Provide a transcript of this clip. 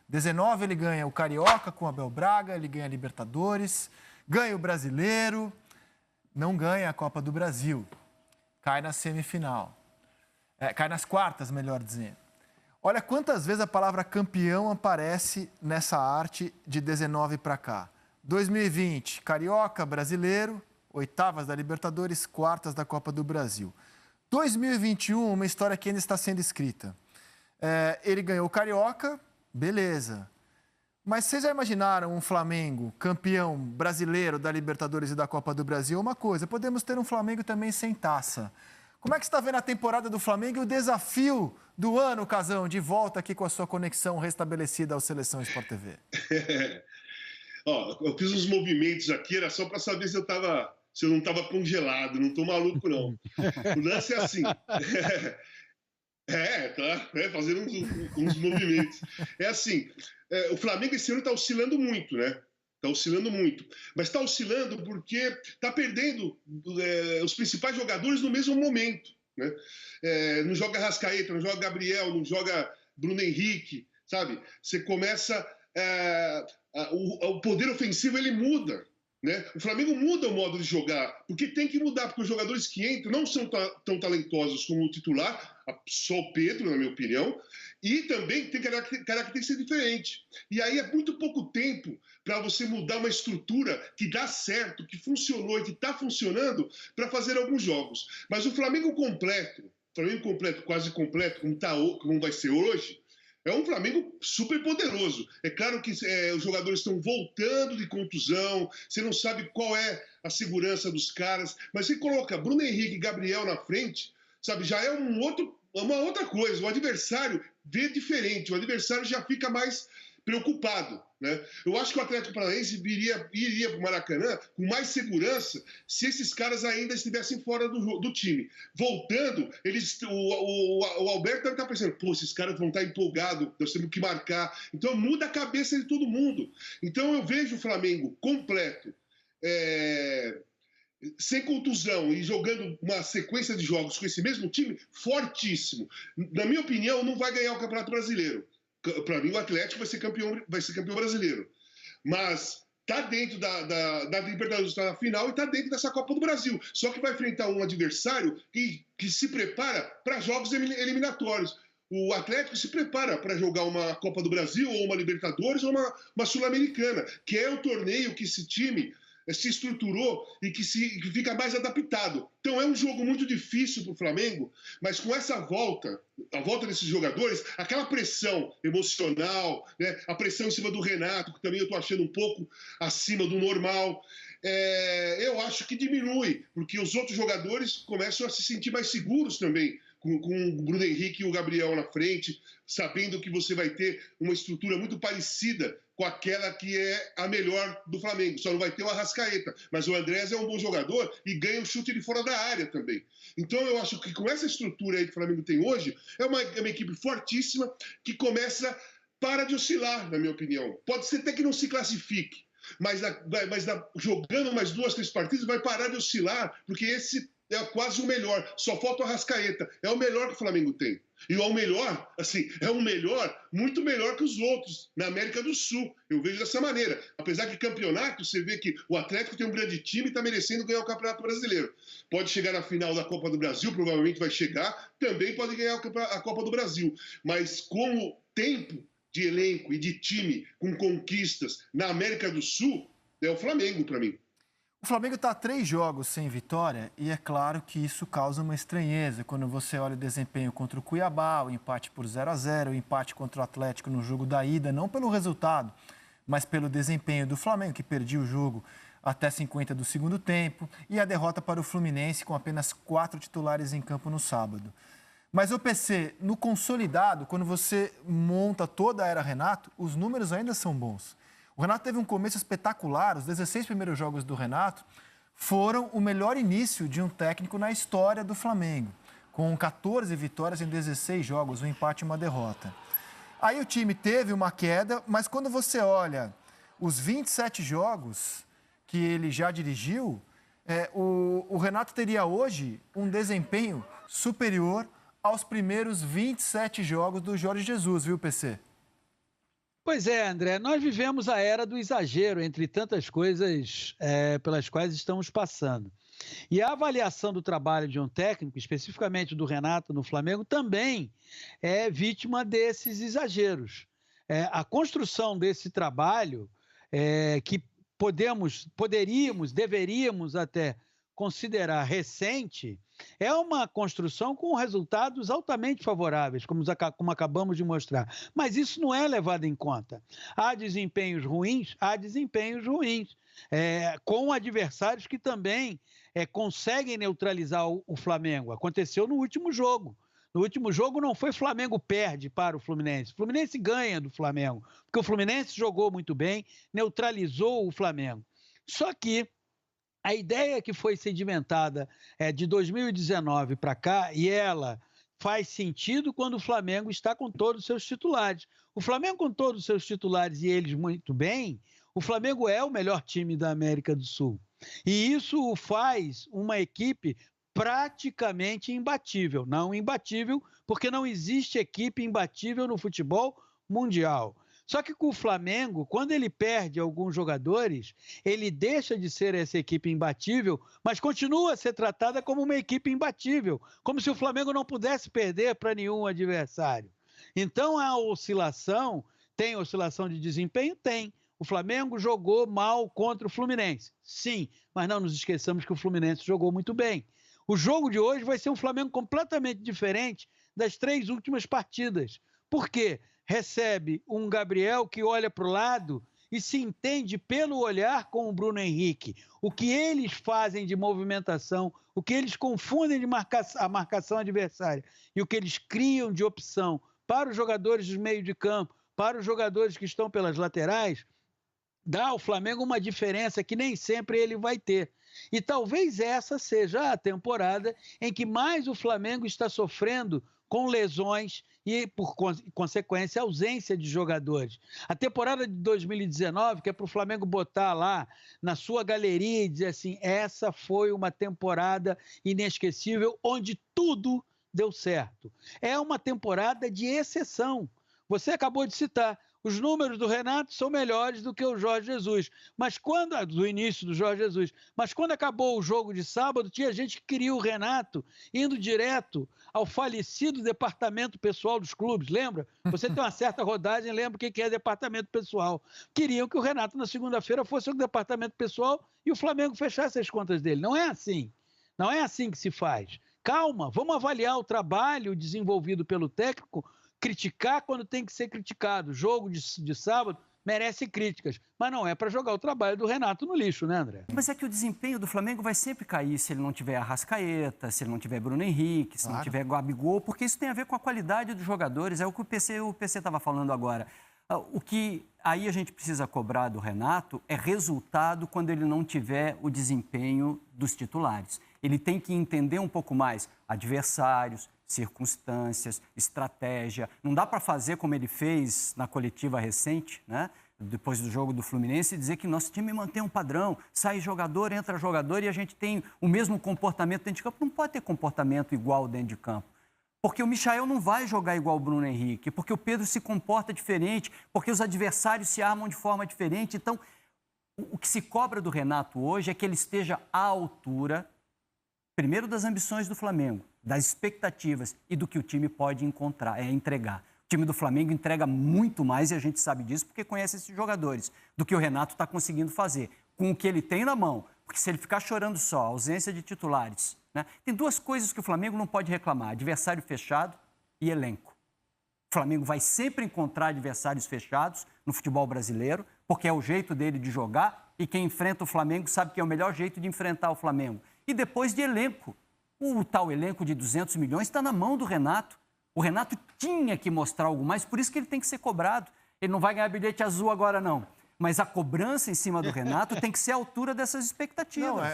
19 ele ganha o Carioca com o Abel Braga, ele ganha a Libertadores, ganha o Brasileiro, não ganha a Copa do Brasil, cai na semifinal, cai nas quartas, melhor dizendo. Olha quantas vezes a palavra campeão aparece nessa arte de 19 para cá. 2020, Carioca, Brasileiro, oitavas da Libertadores, quartas da Copa do Brasil. 2021, uma história que ainda está sendo escrita. Ele ganhou o Carioca, beleza. Mas vocês já imaginaram um Flamengo campeão brasileiro da Libertadores e da Copa do Brasil? Uma coisa, podemos ter um Flamengo também sem taça. Como é que você está vendo a temporada do Flamengo e o desafio do ano, Casão, de volta aqui com a sua conexão restabelecida ao Seleção Sport TV? Eu fiz uns movimentos aqui, era só para saber se eu não estava congelado, não estou maluco, não. O lance é assim. Fazendo uns movimentos. É assim, o Flamengo esse ano está oscilando muito, né? Está oscilando muito. Mas está oscilando porque está perdendo os principais jogadores no mesmo momento, né? Não joga Arrascaeta, não joga Gabriel, não joga Bruno Henrique, sabe? Você começa... o poder ofensivo, ele muda. Né? O Flamengo muda o modo de jogar, porque tem que mudar, porque os jogadores que entram não são tão talentosos como o titular, só o Pedro, na minha opinião, e também tem característica diferente. E aí é muito pouco tempo para você mudar uma estrutura que dá certo, que funcionou e que está funcionando para fazer alguns jogos. Mas o Flamengo completo, quase completo, como vai ser hoje, é um Flamengo super poderoso. É claro que os jogadores estão voltando de contusão, você não sabe qual é a segurança dos caras, mas você coloca Bruno Henrique e Gabriel na frente, sabe, já é uma outra coisa. O adversário vê diferente, o adversário já fica mais preocupado, né? Eu acho que o Atlético Paranaense iria para o Maracanã com mais segurança se esses caras ainda estivessem fora do time. Voltando, o Alberto deve estar pensando, esses caras vão estar empolgados, nós temos que marcar. Então muda a cabeça de todo mundo. Então eu vejo o Flamengo completo, sem contusão e jogando uma sequência de jogos com esse mesmo time, fortíssimo. Na minha opinião, não vai ganhar o Campeonato Brasileiro. Para mim, o Atlético vai ser campeão brasileiro. Mas está dentro da Libertadores, está na final e está dentro dessa Copa do Brasil. Só que vai enfrentar um adversário que se prepara para jogos eliminatórios. O Atlético se prepara para jogar uma Copa do Brasil, ou uma Libertadores, ou uma Sul-Americana, que é o torneio que esse time se estruturou e que fica mais adaptado. Então é um jogo muito difícil para o Flamengo, mas com essa volta, a volta desses jogadores, aquela pressão emocional, né, a pressão em cima do Renato, que também eu estou achando um pouco acima do normal, eu acho que diminui, porque os outros jogadores começam a se sentir mais seguros também, com o Bruno Henrique e o Gabriel na frente, sabendo que você vai ter uma estrutura muito parecida com aquela que é a melhor do Flamengo. Só não vai ter o Arrascaeta, mas o Andrés é um bom jogador e ganha o chute de fora da área também. Então eu acho que com essa estrutura aí que o Flamengo tem hoje, é uma equipe fortíssima que para de oscilar, na minha opinião. Pode ser até que não se classifique, mas jogando mais 2, 3 partidas vai parar de oscilar, porque esse é quase o melhor. Só falta o Arrascaeta. É o melhor que o Flamengo tem. E o melhor, assim, é um melhor, muito melhor que os outros na América do Sul. Eu vejo dessa maneira. Apesar que campeonato, você vê que o Atlético tem um grande time e está merecendo ganhar o Campeonato Brasileiro. Pode chegar na final da Copa do Brasil, provavelmente vai chegar, também pode ganhar a Copa do Brasil. Mas como tempo de elenco e de time com conquistas na América do Sul, é o Flamengo para mim. O Flamengo está a 3 jogos sem vitória e é claro que isso causa uma estranheza quando você olha o desempenho contra o Cuiabá, o empate por 0-0, o empate contra o Atlético no jogo da ida, não pelo resultado, mas pelo desempenho do Flamengo, que perdia o jogo até 50 do segundo tempo, e a derrota para o Fluminense com apenas 4 titulares em campo no sábado. Mas o PC, no consolidado, quando você monta toda a era Renato, os números ainda são bons. O Renato teve um começo espetacular, os 16 primeiros jogos do Renato foram o melhor início de um técnico na história do Flamengo, com 14 vitórias em 16 jogos, um empate e uma derrota. Aí o time teve uma queda, mas quando você olha os 27 jogos que ele já dirigiu, o Renato teria hoje um desempenho superior aos primeiros 27 jogos do Jorge Jesus, viu, PC? Pois é, André, nós vivemos a era do exagero, entre tantas coisas pelas quais estamos passando. E a avaliação do trabalho de um técnico, especificamente do Renato no Flamengo, também é vítima desses exageros. A construção desse trabalho, que deveríamos até considerar recente, é uma construção com resultados altamente favoráveis, como acabamos de mostrar. Mas isso não é levado em conta. Há desempenhos ruins, com adversários que também conseguem neutralizar o Flamengo. Aconteceu no último jogo. No último jogo não foi Flamengo perde para o Fluminense. O Fluminense ganha do Flamengo, porque o Fluminense jogou muito bem, neutralizou o Flamengo. Só que a ideia que foi sedimentada de 2019 para cá, e ela faz sentido quando o Flamengo está com todos os seus titulares. O Flamengo com todos os seus titulares e eles muito bem, o Flamengo é o melhor time da América do Sul. E isso o faz uma equipe praticamente imbatível. Não imbatível, porque não existe equipe imbatível no futebol mundial. Só que com o Flamengo, quando ele perde alguns jogadores, ele deixa de ser essa equipe imbatível, mas continua a ser tratada como uma equipe imbatível, como se o Flamengo não pudesse perder para nenhum adversário. Então a oscilação, tem oscilação de desempenho? Tem. O Flamengo jogou mal contra o Fluminense. Sim, mas não nos esqueçamos que o Fluminense jogou muito bem. O jogo de hoje vai ser um Flamengo completamente diferente das 3 últimas partidas. Por quê? Recebe um Gabriel que olha para o lado e se entende pelo olhar com o Bruno Henrique. O que eles fazem de movimentação, o que eles confundem de a marcação adversária e o que eles criam de opção para os jogadores do meio de campo, para os jogadores que estão pelas laterais, dá ao Flamengo uma diferença que nem sempre ele vai ter. E talvez essa seja a temporada em que mais o Flamengo está sofrendo com lesões e, por consequência, ausência de jogadores. A temporada de 2019, que é para o Flamengo botar lá na sua galeria e dizer assim, essa foi uma temporada inesquecível, onde tudo deu certo. É uma temporada de exceção. Você acabou de citar, os números do Renato são melhores do que o Jorge Jesus, do início do Jorge Jesus. Mas quando acabou o jogo de sábado, tinha gente que queria o Renato indo direto ao falecido departamento pessoal dos clubes, lembra? Você tem uma certa rodagem, lembra o que é departamento pessoal. Queriam que o Renato, na segunda-feira, fosse o departamento pessoal e o Flamengo fechasse as contas dele. Não é assim. Não é assim que se faz. Calma, vamos avaliar o trabalho desenvolvido pelo técnico, criticar quando tem que ser criticado. O jogo de sábado merece críticas, mas não é para jogar o trabalho do Renato no lixo, né, André? Mas é que o desempenho do Flamengo vai sempre cair se ele não tiver Arrascaeta, se ele não tiver Bruno Henrique, se não tiver Gabigol, porque isso tem a ver com a qualidade dos jogadores, é o que o PC estava falando agora. O que aí a gente precisa cobrar do Renato é resultado quando ele não tiver o desempenho dos titulares. Ele tem que entender um pouco mais adversários, circunstâncias, estratégia. Não dá para fazer como ele fez na coletiva recente, né? Depois do jogo do Fluminense, e dizer que nosso time mantém um padrão, sai jogador, entra jogador e a gente tem o mesmo comportamento dentro de campo. Não pode ter comportamento igual dentro de campo. Porque o Michael não vai jogar igual o Bruno Henrique, porque o Pedro se comporta diferente, porque os adversários se armam de forma diferente. Então, o que se cobra do Renato hoje é que ele esteja à altura, primeiro, das ambições do Flamengo, das expectativas e do que o time pode entregar. O time do Flamengo entrega muito mais, e a gente sabe disso porque conhece esses jogadores, do que o Renato está conseguindo fazer, com o que ele tem na mão. Porque se ele ficar chorando só, ausência de titulares, né? Tem 2 coisas que o Flamengo não pode reclamar, adversário fechado e elenco. O Flamengo vai sempre encontrar adversários fechados no futebol brasileiro, porque é o jeito dele de jogar, e quem enfrenta o Flamengo sabe que é o melhor jeito de enfrentar o Flamengo. E depois de elenco. O tal elenco de 200 milhões está na mão do Renato. O Renato tinha que mostrar algo mais, por isso que ele tem que ser cobrado. Ele não vai ganhar bilhete azul agora, não. Mas a cobrança em cima do Renato tem que ser à altura dessas expectativas. Não,